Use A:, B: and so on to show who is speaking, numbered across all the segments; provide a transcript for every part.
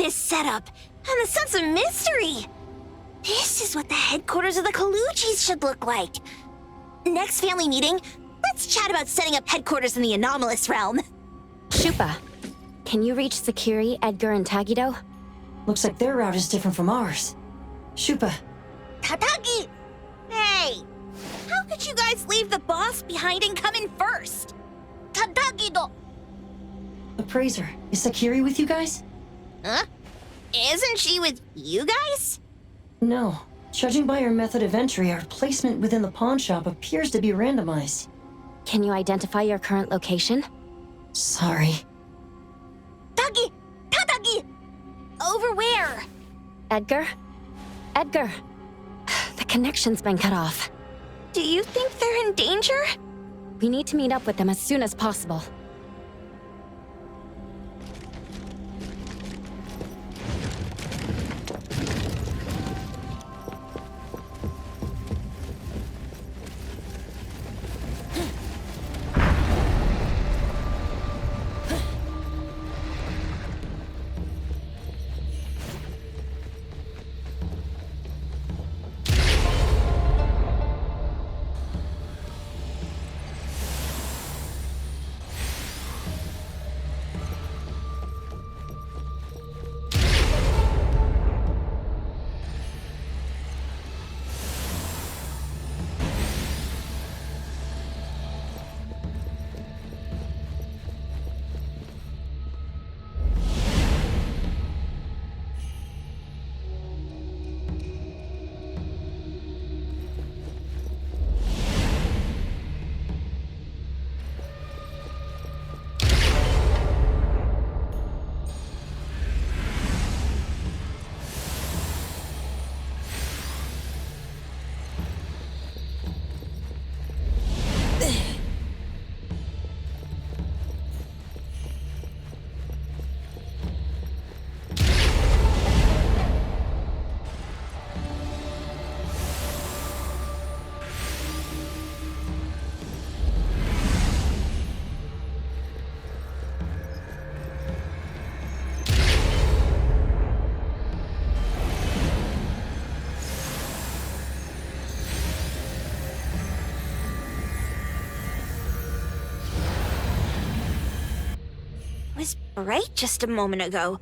A: ingenious setup, and the sense of mystery. This is what the headquarters of the Kalujis should look like. Next family meeting, let's chat about setting up headquarters in the anomalous realm.
B: Shupa, can you reach Sakiri, Edgar, and Tagido?
C: Looks like their route is different from ours. Shupa.
A: Tatagi! Hey! How could you guys leave the boss behind and come in first? Tatagi-do!
C: Appraiser, is Sakiri with you guys?
A: Huh? Isn't she with you guys?
C: No. Judging by our method of entry, our placement within the pawn shop appears to be randomized.
B: Can you identify your current location?
C: Sorry.
A: Tatagi! Over where?
B: Edgar? Edgar! The connection's been cut off.
A: Do you think they're in danger?
B: We need to meet up with them as soon as possible.
A: Was bright just a moment ago.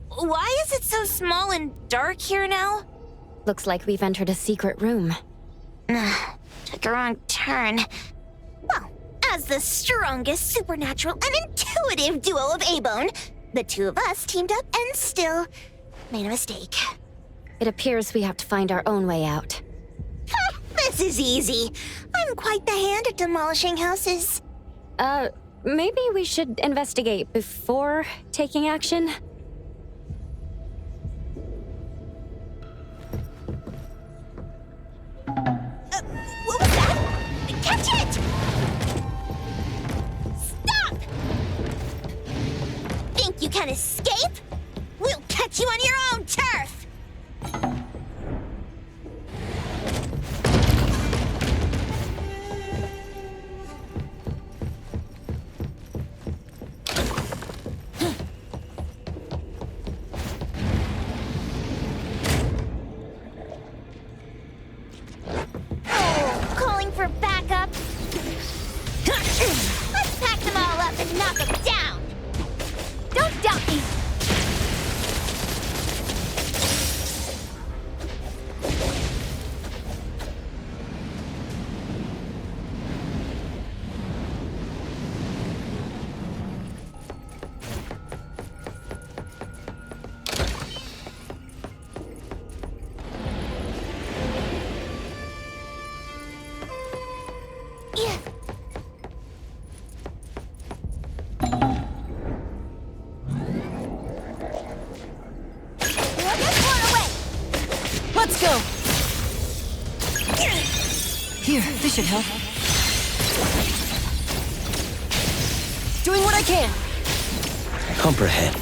A: Why is it so small and dark here now?
B: Looks like we've entered a secret room.
A: Took a wrong turn. Well, as the strongest supernatural and intuitive duo of A-Bone, the two of us teamed up and still made a mistake.
B: It appears we have to find our own way out.
A: This is easy. I'm quite the hand at demolishing houses.
B: Maybe we should investigate before taking action?
A: What was that? Catch it! Stop! Think you can escape? We'll catch you on your own turf! Calling for backup. Let's pack them all up and knock them down. Don't doubt me. Yeah. We'll just run away.
C: Let's go! Here, this should help. Doing what I can!
D: Comprehend.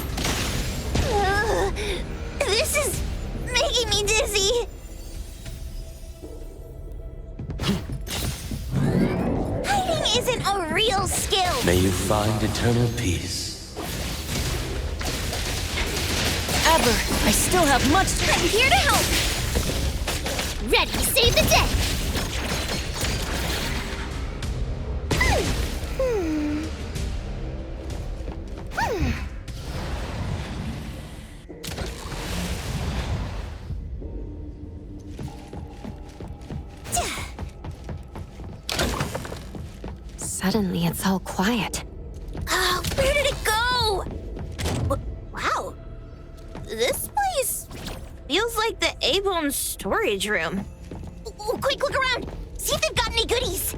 A: This is making me dizzy. Hiding isn't a real skill.
D: May you find eternal peace.
B: forever. I still have much to...
A: I'm here to help! Ready to save the day!
B: Suddenly, it's all quiet.
A: Oh, where did it go? Wow. This place feels like the A-Bone storage room. Oh, quick, look around. See if they've got any goodies.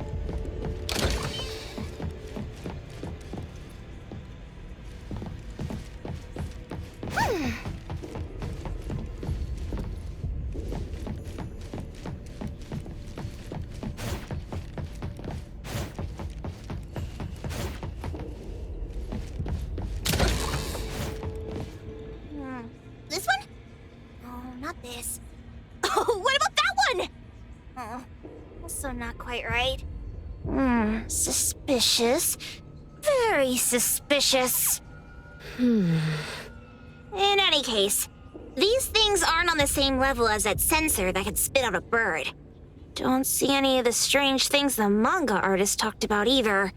A: This one? Oh, not this. Oh, what about that one? Oh, also not quite right. Suspicious. Very suspicious. In any case, these things aren't on the same level as that sensor that could spit out a bird. Don't see any of the strange things the manga artist talked about either.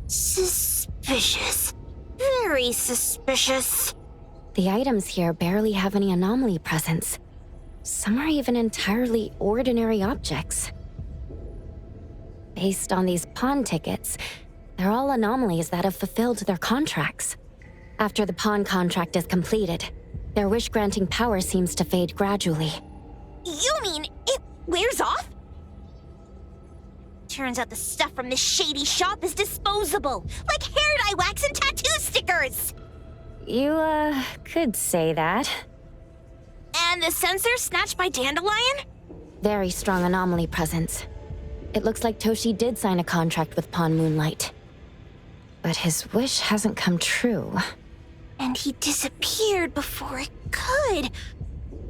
A: Suspicious. Very suspicious.
B: The items here barely have any anomaly presence. Some are even entirely ordinary objects. Based on these pawn tickets, they're all anomalies that have fulfilled their contracts. After the pawn contract is completed, their wish-granting power seems to fade gradually.
A: You mean it wears off? Turns out the stuff from this shady shop is disposable, like hair dye wax and tattoo stickers!
B: You, could say that.
A: And the sensor snatched by Dandelion?
B: Very strong anomaly presence. It looks like Toshi did sign a contract with Pawn Moonlight. But his wish hasn't come true.
A: And he disappeared before it could.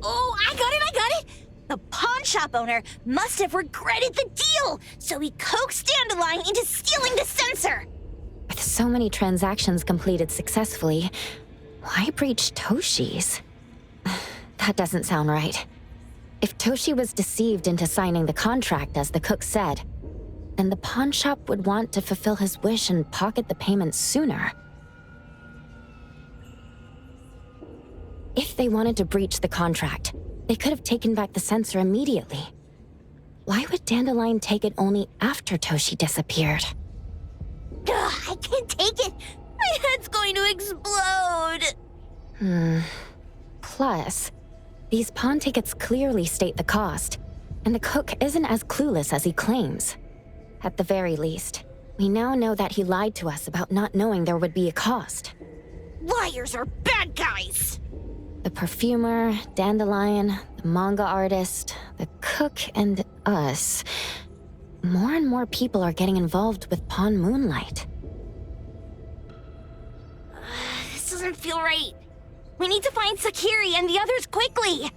A: Oh, I got it! The pawn shop owner must have regretted the deal, so he coaxed Dandelion into stealing the sensor.
B: With so many transactions completed successfully, why breach Toshi's? That doesn't sound right. If Toshi was deceived into signing the contract as the cook said, then the pawn shop would want to fulfill his wish and pocket the payment sooner. If they wanted to breach the contract, they could have taken back the sensor immediately. Why would Dandelion take it only after Toshi disappeared?
A: Ugh, I can't take it! My head's going to explode!
B: Plus, these pawn tickets clearly state the cost, and the cook isn't as clueless as he claims. At the very least, we now know that he lied to us about not knowing there would be a cost.
A: Liars are bad guys!
B: The perfumer, Dandelion, the manga artist, the cook, and us. More and more people are getting involved with Pawn Moonlight.
A: This doesn't feel right. We need to find Sakiri and the others quickly!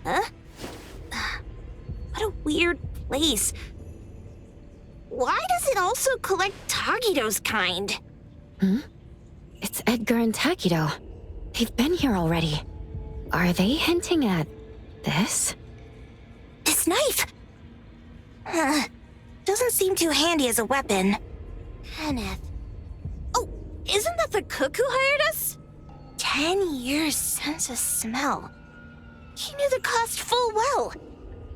A: Huh? What a weird place. Why does it also collect Tagido's kind?
B: It's Edgar and Takido. They've been here already. Are they hinting at this?
A: This knife! Doesn't seem too handy as a weapon. Kenneth. Oh, isn't that the cook who hired us? 10 years sense of smell. He knew the cost full well.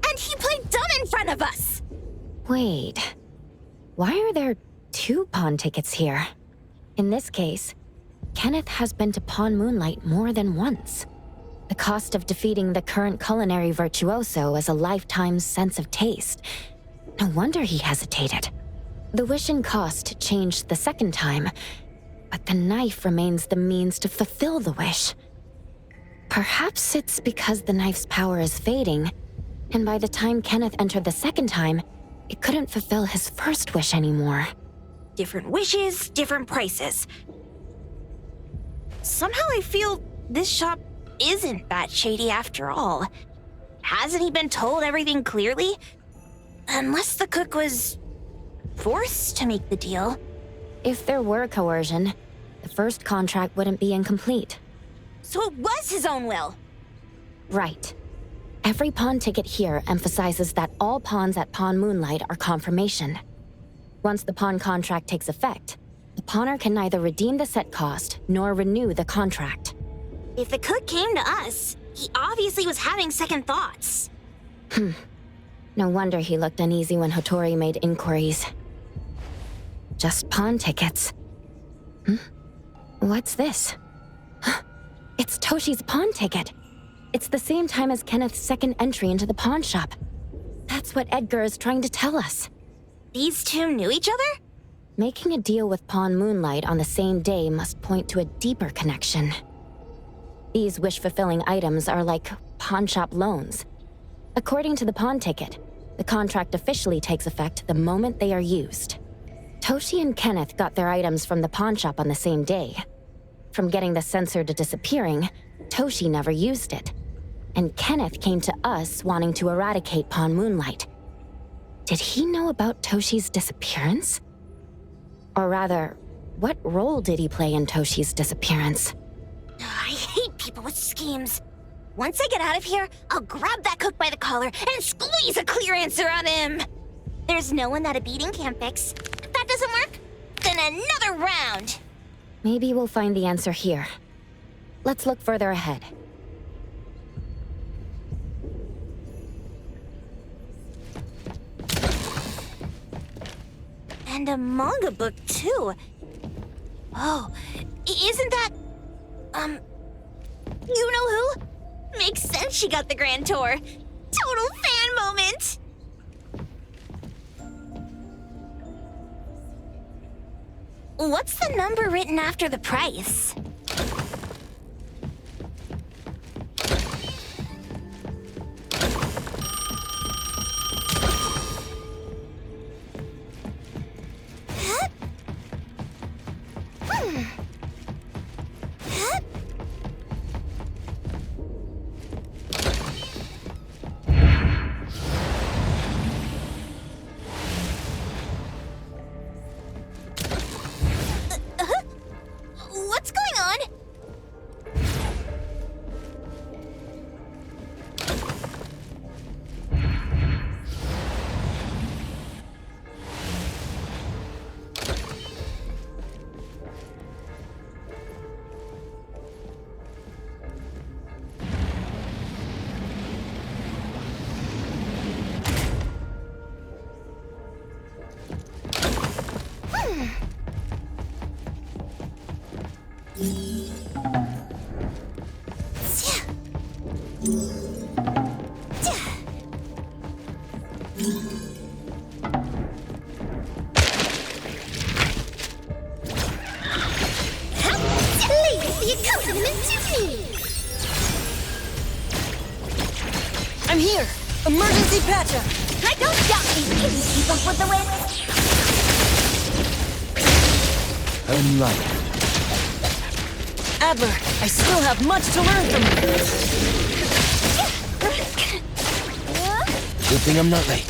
A: And he played dumb in front of us!
B: Wait. Why are there 2 pawn tickets here? In this case, Kenneth has been to Pawn Moonlight more than once. The cost of defeating the current culinary virtuoso is a lifetime's sense of taste. No wonder he hesitated. The wish and cost changed the second time, but the knife remains the means to fulfill the wish. Perhaps it's because the knife's power is fading, and by the time Kenneth entered the second time, it couldn't fulfill his first wish anymore.
A: Different wishes, different prices. Somehow I feel this shop isn't that shady after all. Hasn't he been told everything clearly? Unless the cook was forced to make the deal.
B: If there were coercion, the first contract wouldn't be incomplete.
A: So it was his own will.
B: Right. Every pawn ticket here emphasizes that all pawns at Pawn Moonlight are confirmation. Once the pawn contract takes effect, the pawner can neither redeem the set cost nor renew the contract.
A: If the cook came to us, he obviously was having second thoughts.
B: No wonder he looked uneasy when Hotori made inquiries. Just pawn tickets. What's this? It's Toshi's pawn ticket. It's the same time as Kenneth's second entry into the pawn shop. That's what Edgar is trying to tell us.
A: These two knew each other?
B: Making a deal with Pawn Moonlight on the same day must point to a deeper connection. These wish-fulfilling items are like pawn shop loans. According to the pawn ticket, the contract officially takes effect the moment they are used. Toshi and Kenneth got their items from the pawn shop on the same day. From getting the sensor to disappearing, Toshi never used it. And Kenneth came to us wanting to eradicate Pawn Moonlight. Did he know about Toshi's disappearance? Or rather, what role did he play in Toshi's disappearance?
A: I hate people with schemes. Once I get out of here, I'll grab that cook by the collar and squeeze a clear answer out of him. There's no one that a beating can't fix. If that doesn't work, then another round.
B: Maybe we'll find the answer here. Let's look further ahead.
A: And a manga book, too. Oh, isn't that... you know who? Makes sense she got the grand tour. Total fan moment! What's the number written after the price? What's going on?
C: I'm here! Emergency patch-up!
A: I don't doubt these kids keep up with the wind.
D: I'm right.
C: Adler, I still have much to learn from you.
D: Good thing I'm not late.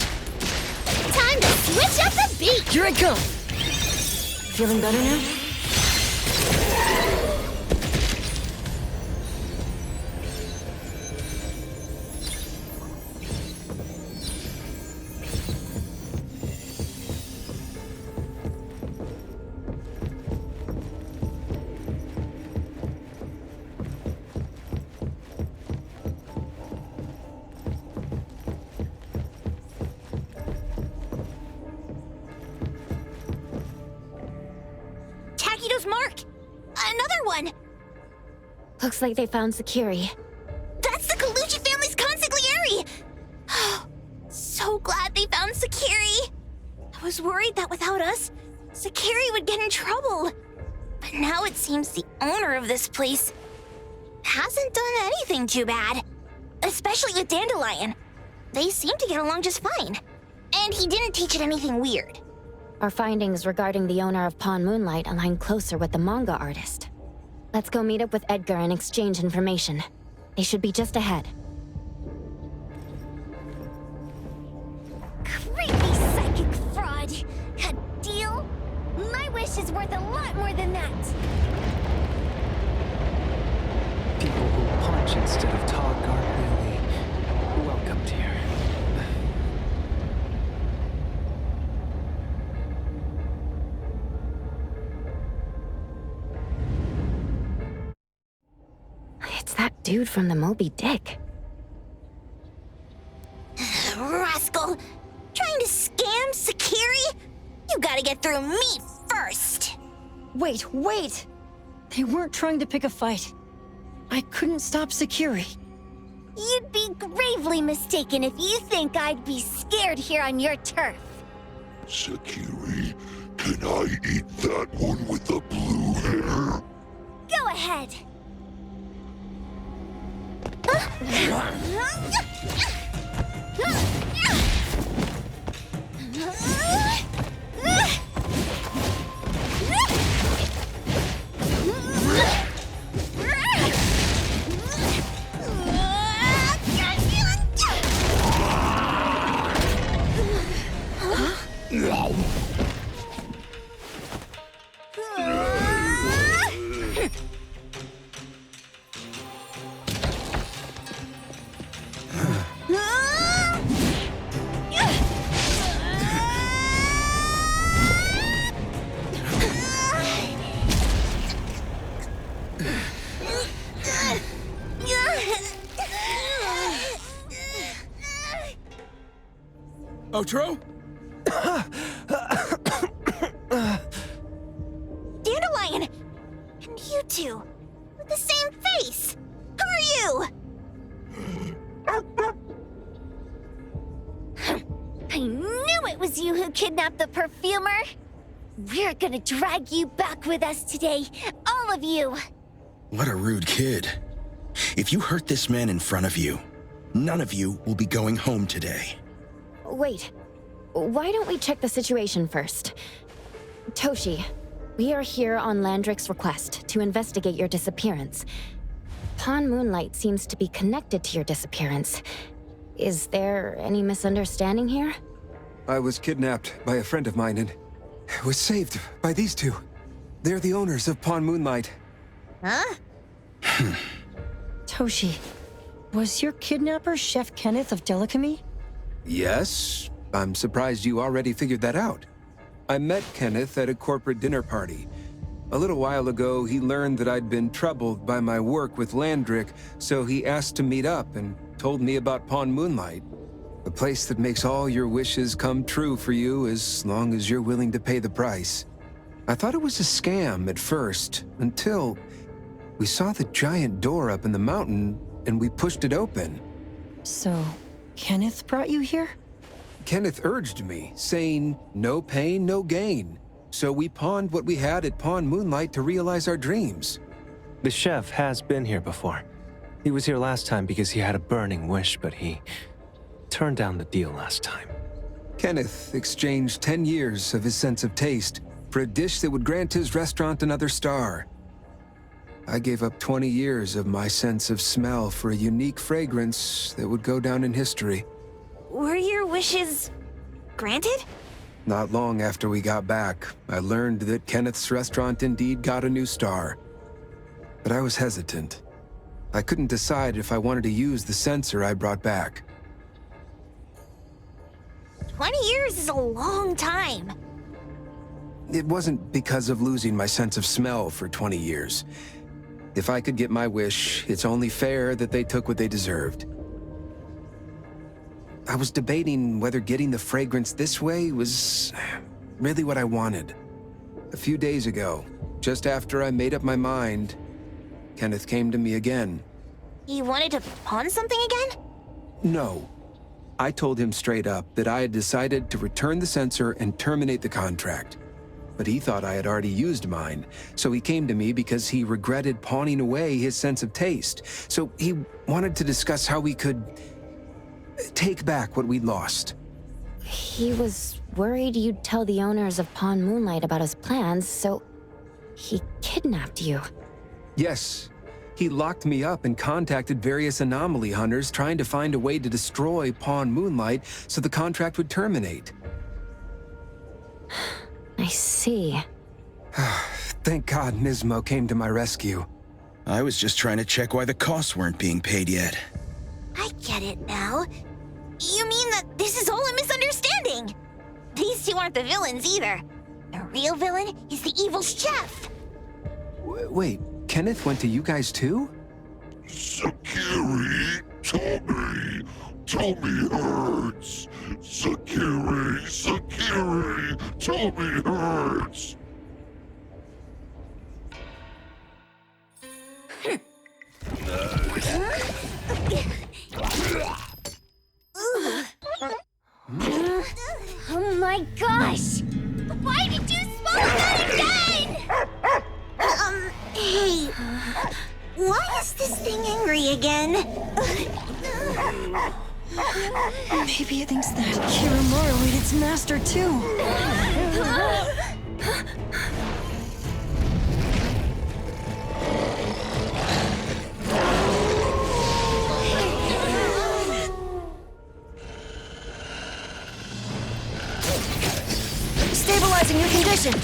A: Time to switch up the beat.
C: Here I come! Feeling better now?
A: Takido's mark! Another one!
B: Looks like they found Sakiri.
A: That's the Kaluchi family's consigliere! So glad they found Sakiri! I was worried that without us, Sakiri would get in trouble. But now it seems the owner of this place hasn't done anything too bad. Especially with Dandelion. They seem to get along just fine. And he didn't teach it anything weird.
B: Our findings regarding the owner of Pawn Moonlight align closer with the manga artist. Let's go meet up with Edgar and exchange information. They should be just ahead.
A: Great!
B: wish is worth a lot more than that.
E: People who punch instead of talk aren't really welcomed here.
B: It's that dude from the Moby Dick.
A: Rascal! Trying to scam Sakiri? You gotta get through me first!
C: Wait! They weren't trying to pick a fight. I couldn't stop Sakiri.
A: You'd be gravely mistaken if you think I'd be scared here on your turf.
F: Sakiri, can I eat that one with the blue hair?
A: Go ahead!
D: Otro?
A: Dandelion! And you two, with the same face! Who are you? I knew it was you who kidnapped the perfumer! We're gonna drag you back with us today, all of you!
G: What a rude kid. If you hurt this man in front of you, none of you will be going home today.
B: Wait, why don't we check the situation first? Toshi, we are here on Landrick's request to investigate your disappearance. Pawn Moonlight seems to be connected to your disappearance. Is there any misunderstanding here?
H: I was kidnapped by a friend of mine and was saved by these two. They're the owners of Pawn Moonlight.
A: Huh?
C: Toshi, was your kidnapper Chef Kenneth of Delicamy?
H: Yes, I'm surprised you already figured that out. I met Kenneth at a corporate dinner party. A little while ago, he learned that I'd been troubled by my work with Landrick, so he asked to meet up and told me about Pawn Moonlight. A place that makes all your wishes come true for you as long as you're willing to pay the price. I thought it was a scam at first, until we saw the giant door up in the mountain and we pushed it open.
C: So, Kenneth brought you here?
H: Kenneth urged me, saying, no pain, no gain. So we pawned what we had at Pawn Moonlight to realize our dreams.
E: The chef has been here before. He was here last time because he had a burning wish, but he turned down the deal last time.
H: Kenneth exchanged 10 years of his sense of taste for a dish that would grant his restaurant another star. I gave up 20 years of my sense of smell for a unique fragrance that would go down in history.
A: Were your wishes granted?
H: Not long after we got back, I learned that Kenneth's restaurant indeed got a new star. But I was hesitant. I couldn't decide if I wanted to use the sensor I brought back.
A: 20 years is a long time.
H: It wasn't because of losing my sense of smell for 20 years. If I could get my wish, it's only fair that they took what they deserved. I was debating whether getting the fragrance this way was really what I wanted. A few days ago, just after I made up my mind, Kenneth came to me again.
A: You wanted to pawn something again?
H: No. I told him straight up that I had decided to return the sensor and terminate the contract. But he thought I had already used mine, so he came to me because he regretted pawning away his sense of taste. So he wanted to discuss how we could take back what we'd lost.
B: He was worried you'd tell the owners of Pawn Moonlight about his plans, so he kidnapped you.
H: Yes. He locked me up and contacted various anomaly hunters trying to find a way to destroy Pawn Moonlight so the contract would terminate.
B: I see.
H: Thank God Nismo came to my rescue.
G: I was just trying to check why the costs weren't being paid yet.
A: I get it now. You mean that this is all a misunderstanding? These two aren't the villains either. The real villain is the evil chef.
H: Wait, Kenneth went to you guys too?
F: Sakiri, Tommy hurts. Sakiri, Tommy hurts.
A: Oh my gosh! Why did you swallow that again? Hey, why is this thing angry again?
C: Maybe it thinks that Kiramaru ate its master too. Stabilizing your condition.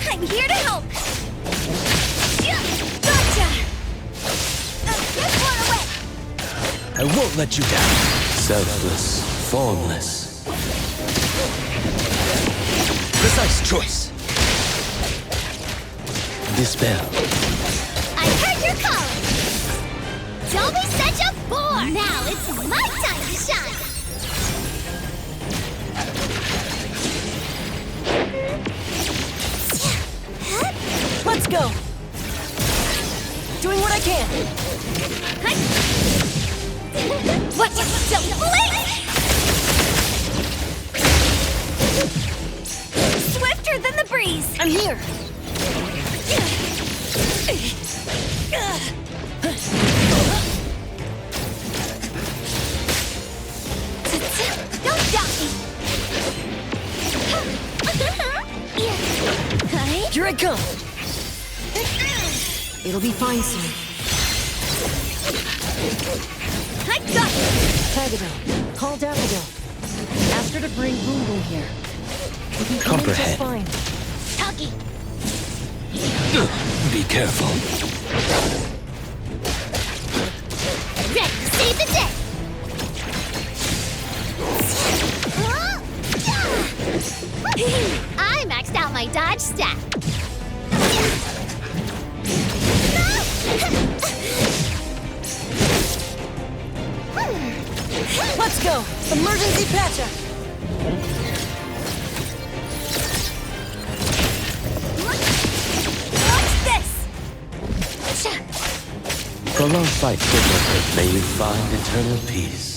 A: I'm here to help. Gotcha. Get one away.
D: I won't let you down. Selfless, formless. Precise choice. Dispel.
A: I heard your calling. Don't be such a bore. Now it's my time to shine.
C: Let's go. Doing what I can.
A: What? Don't blink! Swifter than the breeze.
C: I'm here.
A: Don't stop me.
C: Here I come. It'll be fine soon.
A: I got it.
C: Tagabel, call Daffodil. Ask her to bring Boom Boom here. We can come in just
D: Comprehend.
C: fine.
A: Tuggy.
D: Be careful.
A: Ready to save the day. I maxed out my dodge stat.
C: Let's go. Emergency patch-up.
A: Watch this.
D: Prolonged fight could not hurt. May you find eternal peace.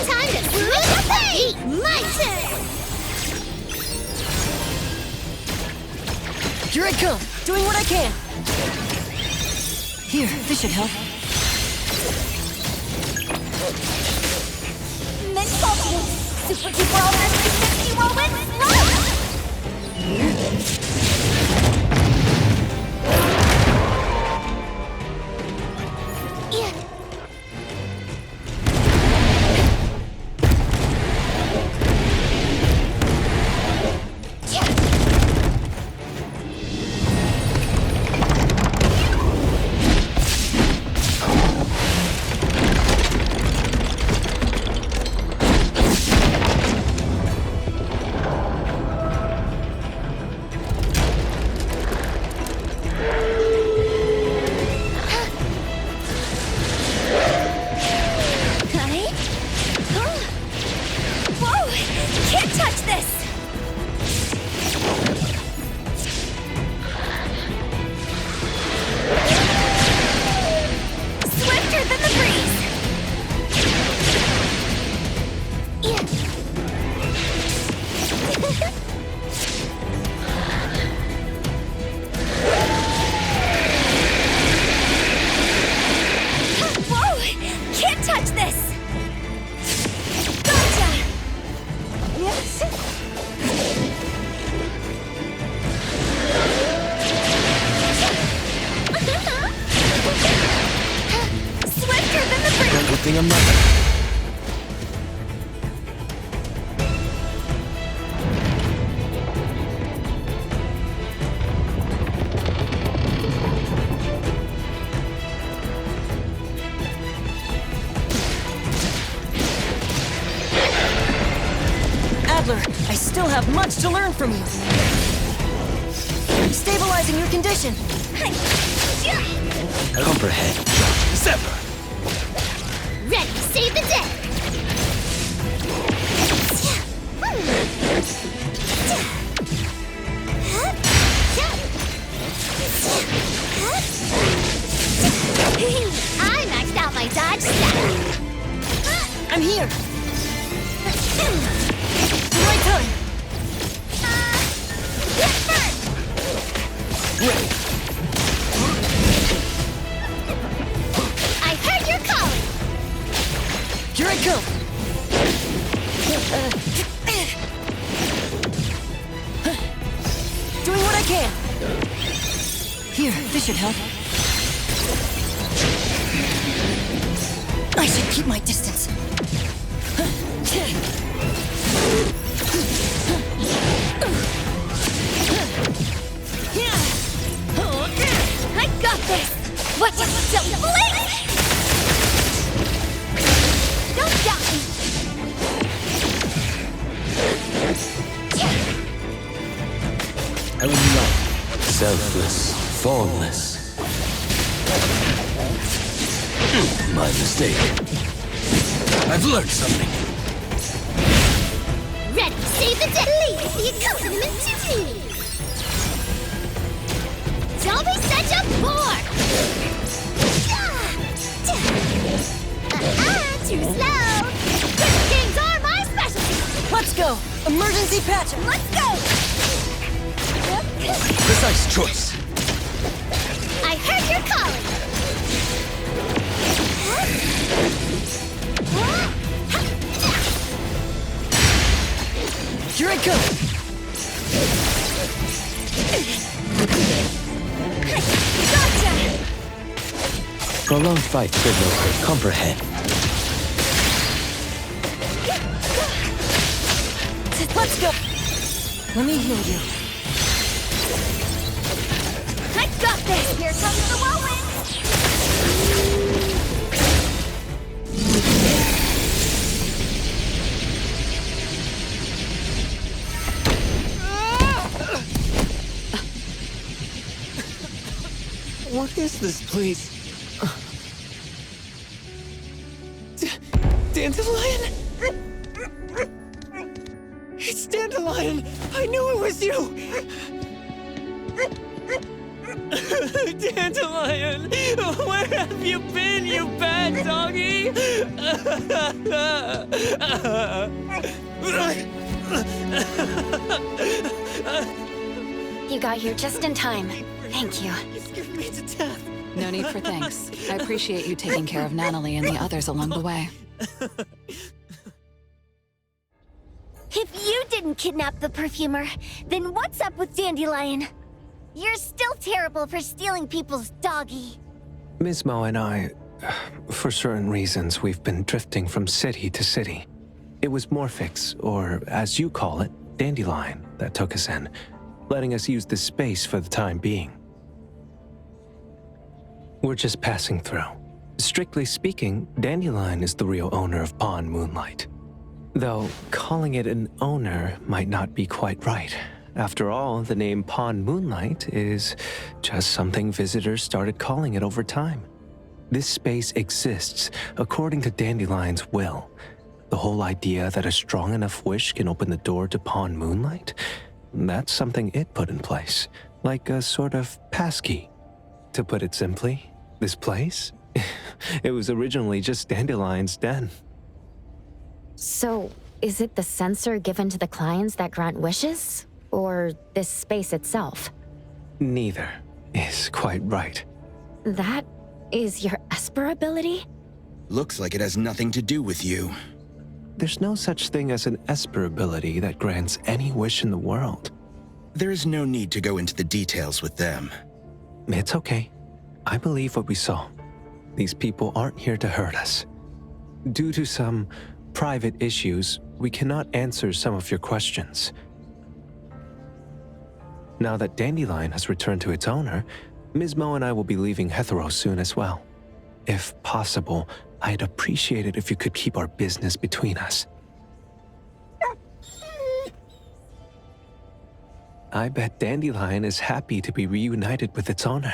A: Time to smooth the pain. My turn.
C: Here I come. Doing what I can. Here, this should help.
A: Mix salty. Super duper ultra 360 whirlwind roll.
D: Good thing I'm not.
C: have much to learn from you. Stabilizing your condition.
D: Comprehend. Sever.
A: Ready, save the day! I maxed out my dodge stat.
C: I'm here. Right time.
A: I heard your calling.
C: Here I come. Doing what I can. Here, this should help. I should keep my distance.
A: I got this. What you silly blink? Don't doubt me.
D: I will not. Selfless. Formless. My mistake. I've learned something.
A: Ready, save the day. Leave the accompaniment to me. Don't be such a bore. Too slow. Quick games are my specialty.
C: Let's go. Emergency patch.
A: Let's go.
D: Precise choice.
A: I heard your calling.
C: Here I come.
A: Gotcha.
D: Prolonged fight did no good. Comprehend.
C: Let's go. Let me heal you.
A: I got this. Here comes the whirlwind.
E: What is this place? Dandelion? It's Dandelion! I knew it was you! Dandelion! Where have you been, you bad doggy?
B: You got here just in time. Thank you.
E: You scared me to death.
I: No need for thanks. I appreciate you taking care of Natalie and the others along the way.
A: If you didn't kidnap the perfumer, then what's up with Dandelion? You're still terrible for stealing people's doggy.
E: Ms. Mo and I, for certain reasons, we've been drifting from city to city. It was Morphix, or as you call it, Dandelion, that took us in, letting us use this space for the time being. We're just passing through. Strictly speaking, Dandelion is the real owner of Pawn Moonlight. Though calling it an owner might not be quite right. After all, the name Pawn Moonlight is just something visitors started calling it over time. This space exists according to Dandelion's will. The whole idea that a strong enough wish can open the door to Pawn Moonlight, that's something it put in place, like a sort of passkey. To put it simply, this place, it was originally just Dandelion's den.
B: So, is it the sensor given to the clients that grant wishes? Or this space itself?
E: Neither is quite right.
B: That is your Esper ability?
G: Looks like it has nothing to do with you.
E: There's no such thing as an Esper ability that grants any wish in the world.
G: There is no need to go into the details with them.
E: It's okay. I believe what we saw. These people aren't here to hurt us. Due to some private issues, we cannot answer some of your questions. Now that Dandelion has returned to its owner, Ms. Mo and I will be leaving Hetheros soon as well. If possible, I'd appreciate it if you could keep our business between us. I bet Dandelion is happy to be reunited with its owner.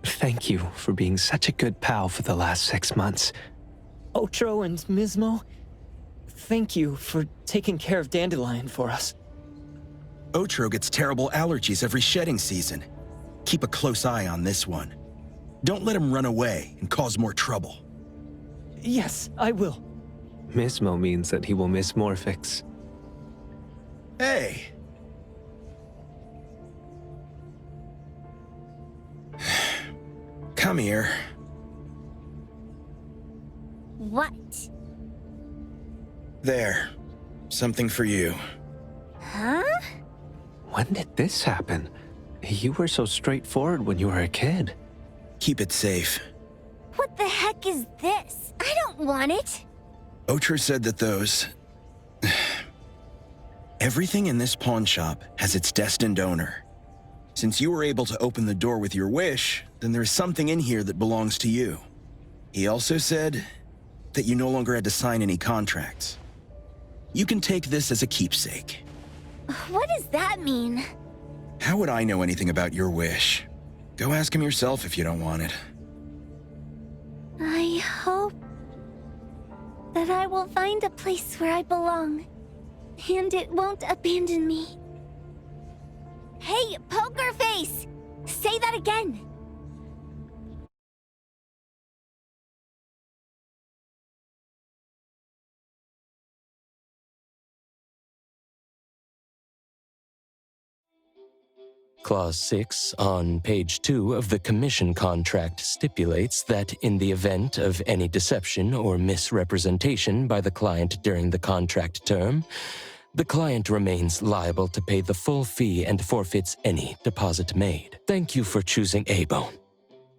E: Thank you for being such a good pal for the last 6 months.
J: Otro and Mismo, thank you for taking care of Dandelion for us.
G: Otro gets terrible allergies every shedding season. Keep a close eye on this one. Don't let him run away and cause more trouble.
J: Yes, I will.
E: Mismo means that he will miss Morphix.
G: Hey! Come here.
A: What?
G: There. Something for you.
A: Huh?
E: When did this happen? You were so straightforward when you were a kid.
G: Keep it safe.
A: What the heck is this? I don't want it.
G: Otro said that those... Everything in this pawn shop has its destined owner. Since you were able to open the door with your wish, then there's something in here that belongs to you. He also said that you no longer had to sign any contracts. You can take this as a keepsake.
A: What does that mean?
G: How would I know anything about your wish? Go ask him yourself if you don't want it.
A: I hope that I will find a place where I belong, and it won't abandon me. Hey, Poker Face! Say that again!
D: Clause 6 on page 2 of the commission contract stipulates that in the event of any deception or misrepresentation by the client during the contract term, the client remains liable to pay the full fee and forfeits any deposit made. Thank you for choosing A-Bone.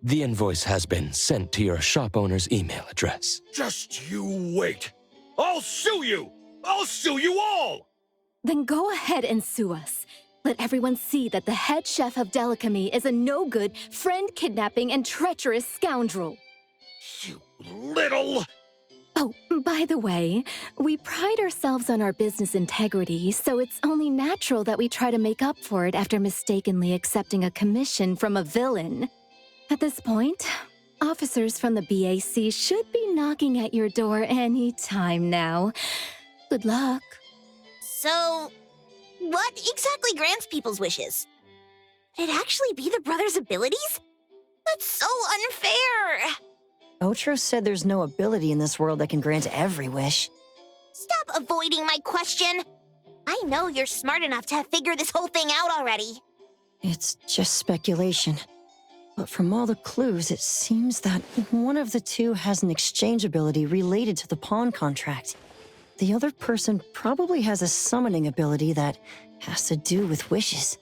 D: The invoice has been sent to your shop owner's email address.
F: Just you wait. I'll sue you! I'll sue you all!
K: Then go ahead and sue us. Let everyone see that the head chef of Delicamy is a no-good, friend-kidnapping, and treacherous scoundrel.
F: You little...
K: Oh, by the way, we pride ourselves on our business integrity, so it's only natural that we try to make up for it after mistakenly accepting a commission from a villain. At this point, officers from the BAC should be knocking at your door any time now. Good luck.
A: So, what exactly grants people's wishes? Could it actually be the brothers' abilities? That's so unfair!
C: Otro said there's no ability in this world that can grant every wish.
A: Stop avoiding my question! I know you're smart enough to have figured this whole thing out already.
C: It's just speculation. But from all the clues, it seems that one of the two has an exchange ability related to the pawn contract. The other person probably has a summoning ability that has to do with wishes.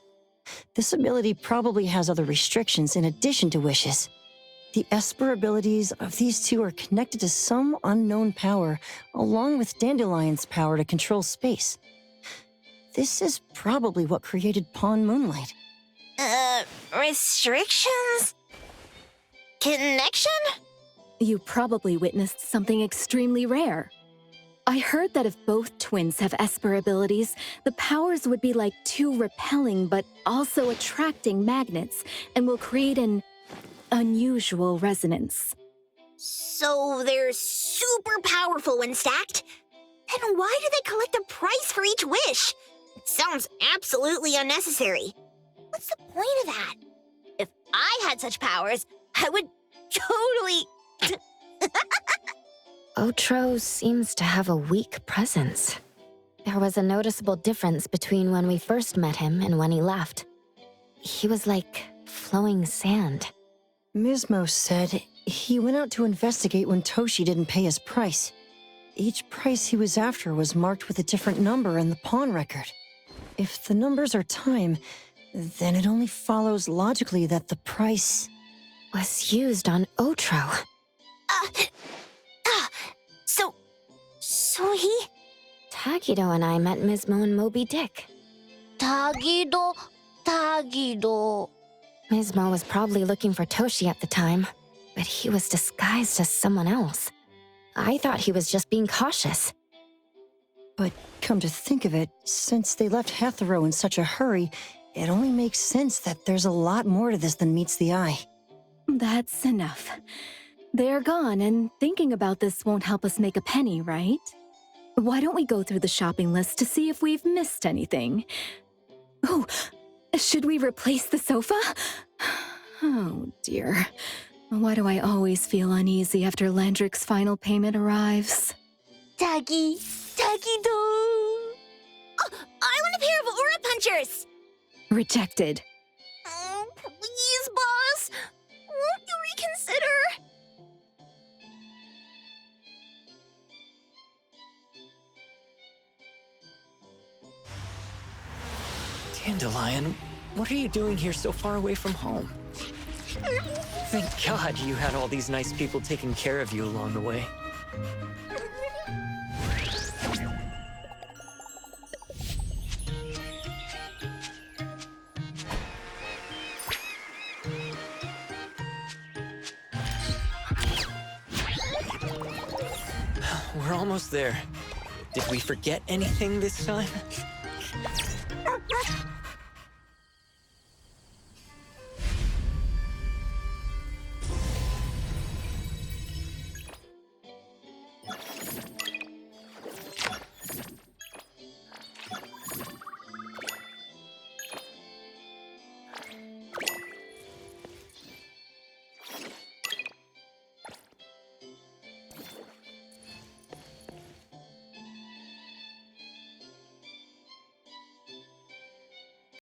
C: This ability probably has other restrictions in addition to wishes. The Esper abilities of these two are connected to some unknown power, along with Dandelion's power to control space. This is probably what created Pawn Moonlight.
A: Restrictions? Connection?
K: You probably witnessed something extremely rare. I heard that if both twins have Esper abilities, the powers would be like two repelling but also attracting magnets and will create an unusual resonance.
A: So they're super powerful when stacked? Then why do they collect a price for each wish? It sounds absolutely unnecessary. What's the point of that? If I had such powers, I would totally...
B: Otro seems to have a weak presence. There was a noticeable difference between when we first met him and when he left. He was like flowing sand.
C: Mismo said he went out to investigate when Toshi didn't pay his price. Each price he was after was marked with a different number in the pawn record. If the numbers are time, then it only follows logically that the price
B: was used on Otro.
A: So he...
B: Tagido and I met Mismo and Moby Dick.
A: Tagido...
B: Mismo was probably looking for Toshi at the time, but he was disguised as someone else. I thought he was just being cautious.
C: But come to think of it, since they left Hatharo in such a hurry, it only makes sense that there's a lot more to this than meets the eye.
K: That's enough. They're gone, and thinking about this won't help us make a penny, right? Why don't we go through the shopping list to see if we've missed anything? Oh, should we replace the sofa? Oh, dear. Why do I always feel uneasy after Landrick's final payment arrives?
A: Taggy, Taggy-do! Oh, I want a pair of aura punchers!
K: Rejected.
A: Oh, please, boss! Won't you reconsider?
J: Dandelion, what are you doing here so far away from home? Thank God you had all these nice people taking care of you along the way. We're almost there. Did we forget anything this time?